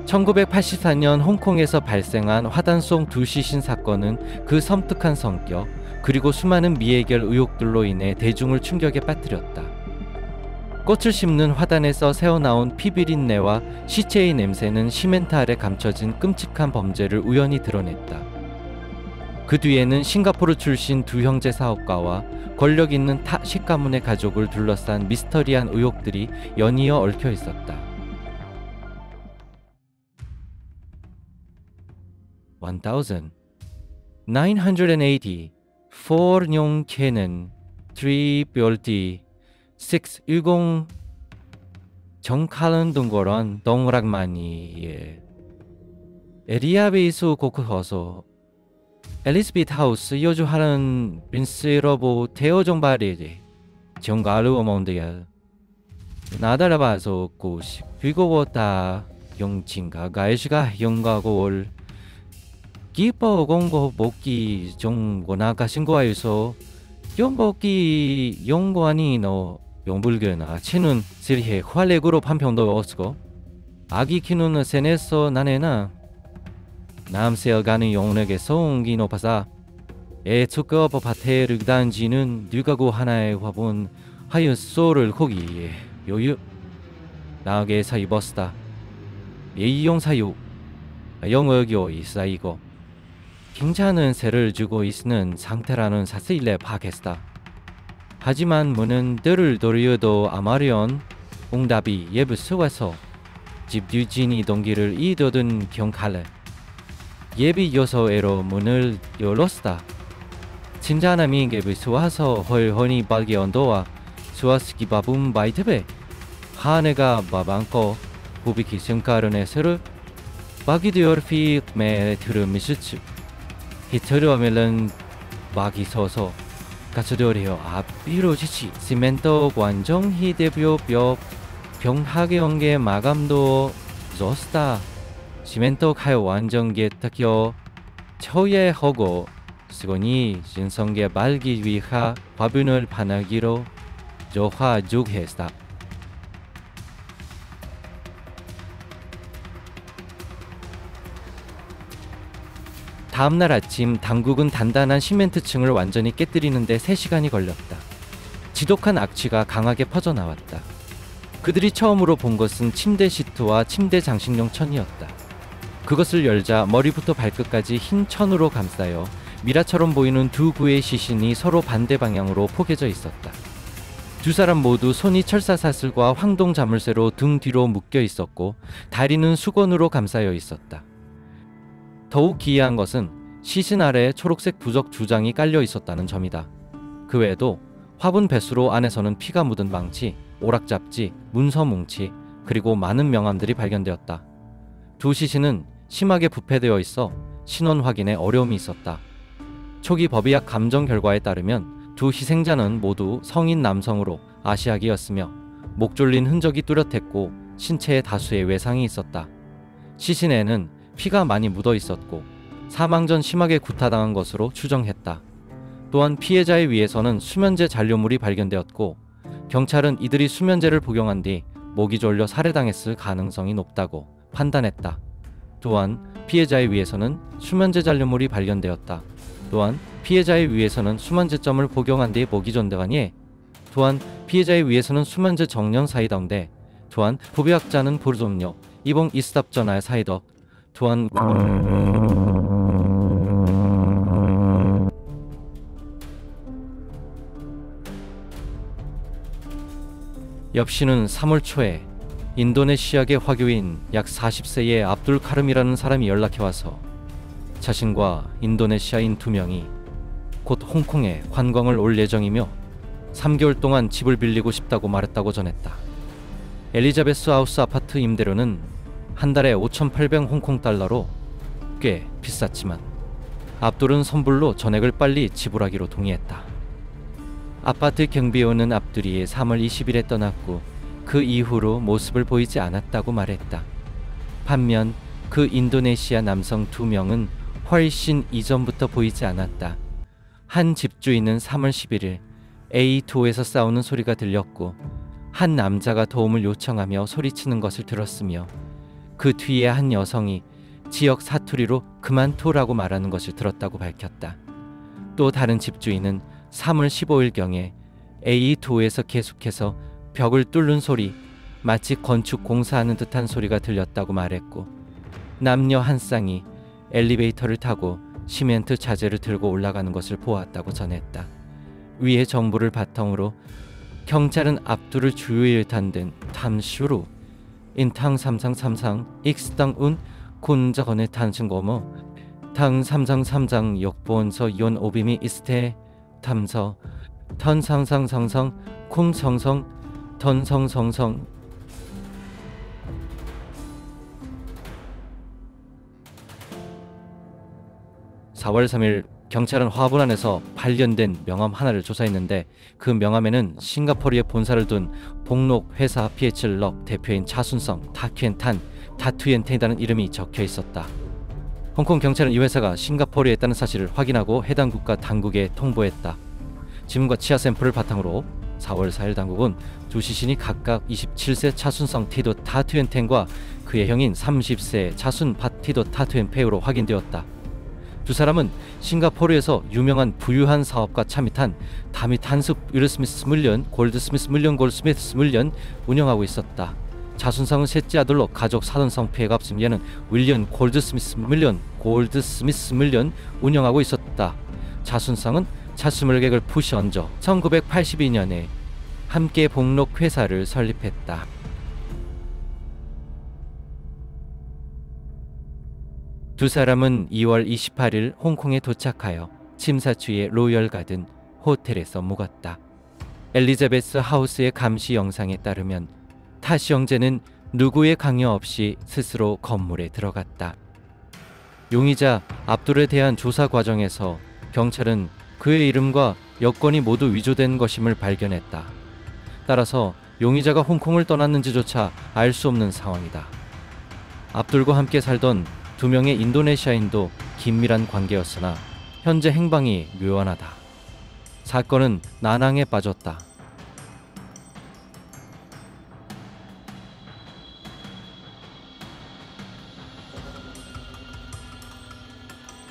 1984년 홍콩에서 발생한 화단송 두 시신 사건은 그 섬뜩한 성격 그리고 수많은 미해결 의혹들로 인해 대중을 충격에 빠뜨렸다. 꽃을 심는 화단에서 새어나온 피비린내와 시체의 냄새는 시멘트 아래 감춰진 끔찍한 범죄를 우연히 드러냈다. 그 뒤에는 싱가포르 출신 두 형제 사업가와 권력 있는 타식 가문의 가족을 둘러싼 미스터리한 의혹들이 연이어 얽혀 있었다. 1980 4뇽 캐논 3 별띠 610 정칼은 동거런 동락마니 에리아베이스 고크허소 엘리스비트 하우스 여주하는 빈스러보 태어정바리지 정가루 어몬드야 나달아봐서 고시 비고보다 영친가 가이시가 영가고올 기뻐 공고 복기 정고 나가신 거에서 영복기 영고아니 너 용불교나 치는 실해 활렉으로 판평도 없고 아기 키누는 세네서 나네나 남세어가는 용에게 송기 높아서 애초거 법하테르 단지는 뉴가고 하나의 화분 하여 소를 거기 요유 나게 사이버스다 예이용 사유 영어교 이사이고 굉장한 세를 주고 있는 상태라는 사실을 파악했다. 하지만 문은 뜰을 돌려도 아마리온 응답이 예부스와서 집 유진이 동기를 이도든 경칼에 예비 요소에로 문을 열었다. 친자남이 예부스와서 헐허니 발기 온도와 수아스기 바붐 바이트베 하네가 바방고 부비키 승가르네스를 바기디얼피 매 들으미시츠 히트르어멜은 막이 서서 가츠도리오 앞비로 지치 시멘토 관정히 대표 뼈 병하게 온게 마감도 조스타 시멘토 카요 완전게 특효 처예 허고 스고니 신성게 발기 위하 화분을 파나기로 조화 죽했다. 다음날 아침 당국은 단단한 시멘트층을 완전히 깨뜨리는데 3시간이 걸렸다. 지독한 악취가 강하게 퍼져나왔다. 그들이 처음으로 본 것은 침대 시트와 침대 장식용 천이었다. 그것을 열자 머리부터 발끝까지 흰 천으로 감싸여 미라처럼 보이는 두 구의 시신이 서로 반대 방향으로 포개져 있었다. 두 사람 모두 손이 철사사슬과 황동 자물쇠로 등 뒤로 묶여 있었고 다리는 수건으로 감싸여 있었다. 더욱 기이한 것은 시신 아래에 초록색 부적 2장이 깔려 있었다는 점이다. 그 외에도 화분 배수로 안에서는 피가 묻은 망치, 오락잡지, 문서 뭉치, 그리고 많은 명함들이 발견되었다. 두 시신은 심하게 부패되어 있어 신원 확인에 어려움이 있었다. 초기 법의학 감정 결과에 따르면 두 희생자는 모두 성인 남성으로 아시아계였으며 목 졸린 흔적이 뚜렷했고 신체에 다수의 외상이 있었다. 시신에는 피가 많이 묻어 있었고 사망 전 심하게 구타당한 것으로 추정했다. 또한 피해자의 위에서는 수면제 잔류물이 발견되었고 경찰은 이들이 수면제를 복용한 뒤 목이 졸려 살해당했을 가능성이 높다고 판단했다. 또한 피해자의 위에서는 수면제 잔류물이 발견되었다. 또한 피해자의 위에서는 수면제점을 복용한 뒤 목이 존대하니 또한 피해자의 위에서는 수면제 정령 사이다운데 또한 부비학자는 보르좀요 이봉 이스답전하의 사이덕 또한 엽씨는 3월 초에 인도네시아계 화교인 약 40세의 압둘 카름이라는 사람이 연락해와서 자신과 인도네시아인 2명이 곧 홍콩에 관광을 올 예정이며 3개월 동안 집을 빌리고 싶다고 말했다고 전했다. 엘리자베스 하우스 아파트 임대료는 한 달에 5,800 홍콩 달러로 꽤 비쌌지만 압둘은 선불로 전액을 빨리 지불하기로 동의했다. 아파트 경비원은 압둘이 3월 20일에 떠났고 그 이후로 모습을 보이지 않았다고 말했다. 반면 그 인도네시아 남성 2명은 훨씬 이전부터 보이지 않았다. 한 집주인은 3월 11일 A2에서 싸우는 소리가 들렸고 한 남자가 도움을 요청하며 소리치는 것을 들었으며 그 뒤에 한 여성이 지역 사투리로 그만둬라고 말하는 것을 들었다고 밝혔다. 또 다른 집주인은 3월 15일경에 A2에서 계속해서 벽을 뚫는 소리, 마치 건축 공사하는 듯한 소리가 들렸다고 말했고, 남녀 한 쌍이 엘리베이터를 타고 시멘트 자재를 들고 올라가는 것을 보았다고 전했다. 위의 정보를 바탕으로 경찰은 압두를 주요일 탄든 탐슈루 인탕 삼상 익스당운 군자건의 탄승고모 당 삼상 역본서 이온 오비미 이스테 탐서 턴상상상상 콩성성 턴성성성 4월 3일 경찰은 화분 안에서 발견된 명함 하나를 조사했는데 그 명함에는 싱가포르에 본사를 둔 복록 회사 PH럽 대표인 차순성 타큐엔탄 다투엔텐이라는 이름이 적혀 있었다. 홍콩 경찰은 이 회사가 싱가포르에 있다는 사실을 확인하고 해당 국가 당국에 통보했다. 지문과 치아 샘플을 바탕으로 4월 4일 당국은 두 시신이 각각 27세 차순성 티도 타투엔텐과 그의 형인 30세 차순 바티도 타투엔페이로 확인되었다. 두 사람은 싱가포르에서 유명한 부유한 사업가 차미탄 다미탄습 유르스미스 물련 골드스미스 물련 골드스미스 물련 운영하고 있었다. 차순성은 셋째 아들로 가족 사돈성 피해가 없음 얘는 윌리엄 골드스미스 물련 골드스미스 물련 운영하고 있었다. 차순성은 차스물객을 푸시 얹어 1982년에 함께 복록 회사를 설립했다. 두 사람은 2월 28일 홍콩에 도착하여 침사추의 로열 가든 호텔에서 묵었다. 엘리자베스 하우스의 감시 영상에 따르면 타시 형제는 누구의 강요 없이 스스로 건물에 들어갔다. 용의자 압둘에 대한 조사 과정에서 경찰은 그의 이름과 여권이 모두 위조된 것임을 발견했다. 따라서 용의자가 홍콩을 떠났는지조차 알 수 없는 상황이다. 압둘과 함께 살던 두 명의 인도네시아인도 긴밀한 관계였으나 현재 행방이 묘안하다. 사건은 난항에 빠졌다.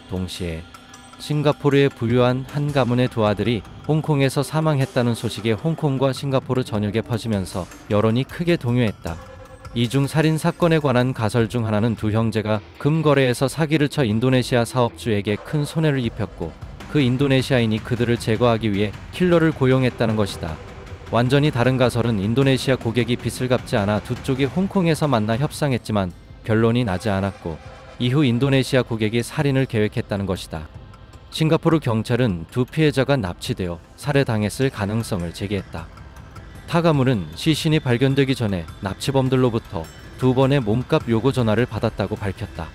동시에 싱가포르의 부유한 한 가문의 두 아들이 홍콩에서 사망했다는 소식이 홍콩과 싱가포르 전역에 퍼지면서 여론이 크게 동요했다. 이중 살인 사건에 관한 가설 중 하나는 두 형제가 금거래에서 사기를 쳐 인도네시아 사업주에게 큰 손해를 입혔고 그 인도네시아인이 그들을 제거하기 위해 킬러를 고용했다는 것이다. 완전히 다른 가설은 인도네시아 고객이 빚을 갚지 않아 두 쪽이 홍콩에서 만나 협상했지만 결론이 나지 않았고 이후 인도네시아 고객이 살인을 계획했다는 것이다. 싱가포르 경찰은 두 피해자가 납치되어 살해당했을 가능성을 제기했다. 타 가문은 시신이 발견되기 전에 납치범들로부터 2번의 몸값 요구 전화를 받았다고 밝혔다.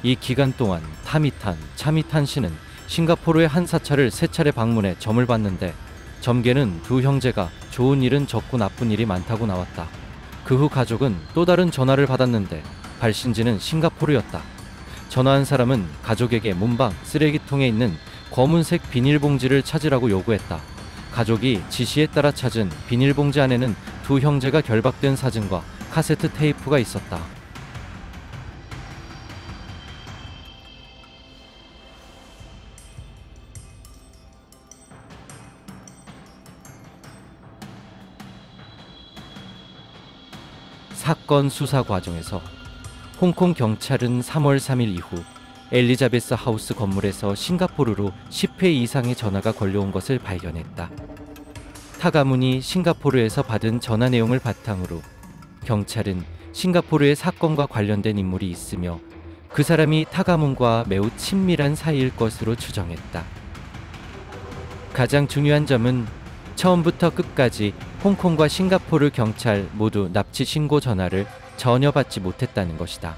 이 기간 동안 타미탄, 차미탄 씨는 싱가포르의 한 사찰을 3차례 방문해 점을 봤는데 점괘는 두 형제가 좋은 일은 적고 나쁜 일이 많다고 나왔다. 그 후 가족은 또 다른 전화를 받았는데 발신지는 싱가포르였다. 전화한 사람은 가족에게 문방 쓰레기통에 있는 검은색 비닐봉지를 찾으라고 요구했다. 가족이 지시에 따라 찾은 비닐봉지 안에는 두 형제가 결박된 사진과 카세트 테이프가 있었다. 사건 수사 과정에서 홍콩 경찰은 3월 3일 이후 엘리자베스 하우스 건물에서 싱가포르로 10회 이상의 전화가 걸려온 것을 발견했다. 타 가문이 싱가포르에서 받은 전화 내용을 바탕으로 경찰은 싱가포르의 사건과 관련된 인물이 있으며 그 사람이 타 가문과 매우 친밀한 사이일 것으로 추정했다. 가장 중요한 점은 처음부터 끝까지 홍콩과 싱가포르 경찰 모두 납치 신고 전화를 전혀 받지 못했다는 것이다.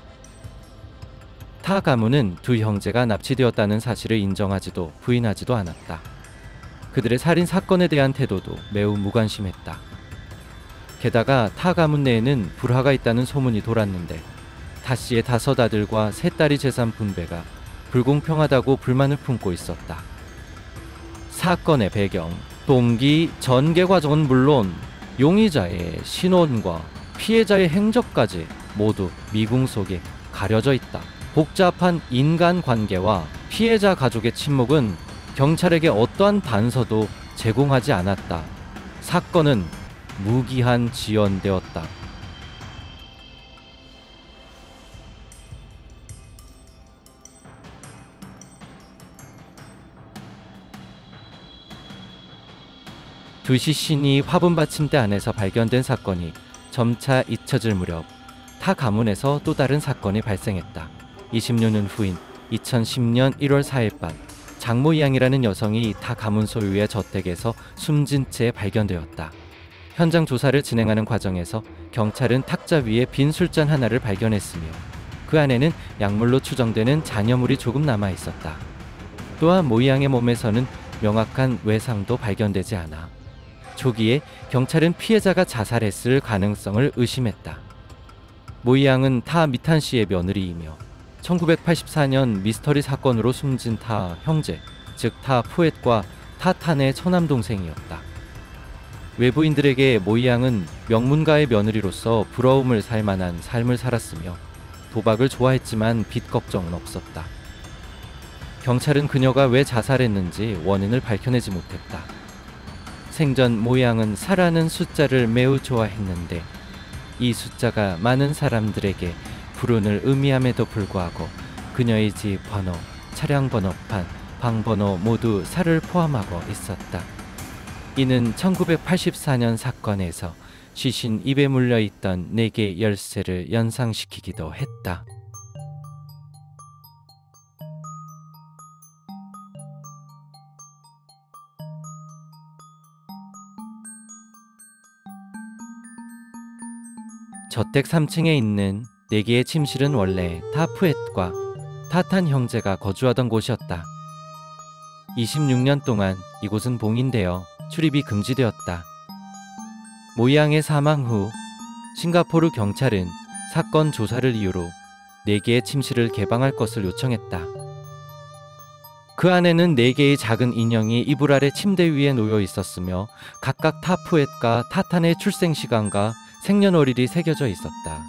타 가문은 두 형제가 납치되었다는 사실을 인정하지도 부인하지도 않았다. 그들의 살인 사건에 대한 태도도 매우 무관심했다. 게다가 타 가문 내에는 불화가 있다는 소문이 돌았는데 타 씨의 5 아들과 3딸이 재산 분배가 불공평하다고 불만을 품고 있었다. 사건의 배경, 동기, 전개 과정은 물론 용의자의 신원과 피해자의 행적까지 모두 미궁 속에 가려져 있다. 복잡한 인간 관계와 피해자 가족의 침묵은 경찰에게 어떠한 단서도 제공하지 않았다. 사건은 무기한 지연되었다. 두 시신이 화분 받침대 안에서 발견된 사건이 점차 잊혀질 무렵 타 가문에서 또 다른 사건이 발생했다. 26년 후인 2010년 1월 4일 밤 장모이양이라는 여성이 타 가문 소유의 저택에서 숨진 채 발견되었다. 현장 조사를 진행하는 과정에서 경찰은 탁자 위에 빈 술잔 하나를 발견했으며 그 안에는 약물로 추정되는 잔여물이 조금 남아 있었다. 또한 모이양의 몸에서는 명확한 외상도 발견되지 않아 초기에 경찰은 피해자가 자살했을 가능성을 의심했다. 모이양은 타 미탄 씨의 며느리이며 1984년 미스터리 사건으로 숨진 타 형제, 즉 타 푸엣과 타 탄의 처남동생이었다. 외부인들에게 모이양은 명문가의 며느리로서 부러움을 살 만한 삶을 살았으며 도박을 좋아했지만 빚 걱정은 없었다. 경찰은 그녀가 왜 자살했는지 원인을 밝혀내지 못했다. 생전 모이양은 4라는 숫자를 매우 좋아했는데 이 숫자가 많은 사람들에게 불운을 의미함에도 불구하고 그녀의 집 번호, 차량 번호판, 방번호 모두 4를 포함하고 있었다. 이는 1984년 사건에서 시신 입에 물려있던 4개 열쇠를 연상시키기도 했다. 저택 3층에 있는 4개의 침실은 원래 타 푸엣과 타탄 형제가 거주하던 곳이었다. 26년 동안 이곳은 봉인되어 출입이 금지되었다. 모이양의 사망 후 싱가포르 경찰은 사건 조사를 이유로 4개의 침실을 개방할 것을 요청했다. 그 안에는 4개의 작은 인형이 이불 아래 침대 위에 놓여 있었으며 각각 타 푸엣과 타탄의 출생 시간과 생년월일이 새겨져 있었다.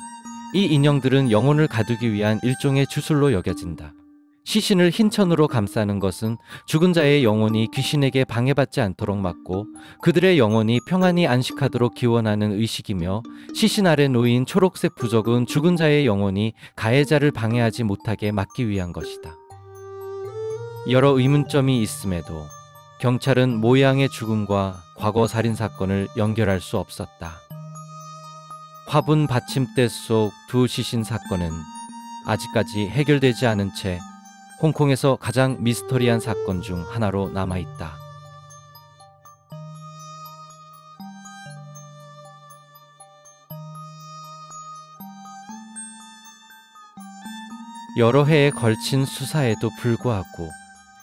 이 인형들은 영혼을 가두기 위한 일종의 주술로 여겨진다. 시신을 흰 천으로 감싸는 것은 죽은 자의 영혼이 귀신에게 방해받지 않도록 막고 그들의 영혼이 평안히 안식하도록 기원하는 의식이며 시신 아래 놓인 초록색 부적은 죽은 자의 영혼이 가해자를 방해하지 못하게 막기 위한 것이다. 여러 의문점이 있음에도 경찰은 모이양의 죽음과 과거 살인사건을 연결할 수 없었다. 화분 받침대 속 두 시신 사건은 아직까지 해결되지 않은 채 홍콩에서 가장 미스터리한 사건 중 하나로 남아있다. 여러 해에 걸친 수사에도 불구하고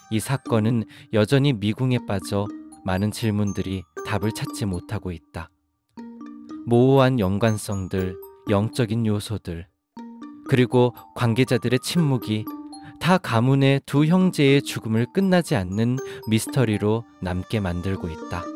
이 사건은 여전히 미궁에 빠져 많은 질문들이 답을 찾지 못하고 있다. 모호한 연관성들, 영적인 요소들, 그리고 관계자들의 침묵이 타 가문의 두 형제의 죽음을 끝나지 않는 미스터리로 남게 만들고 있다.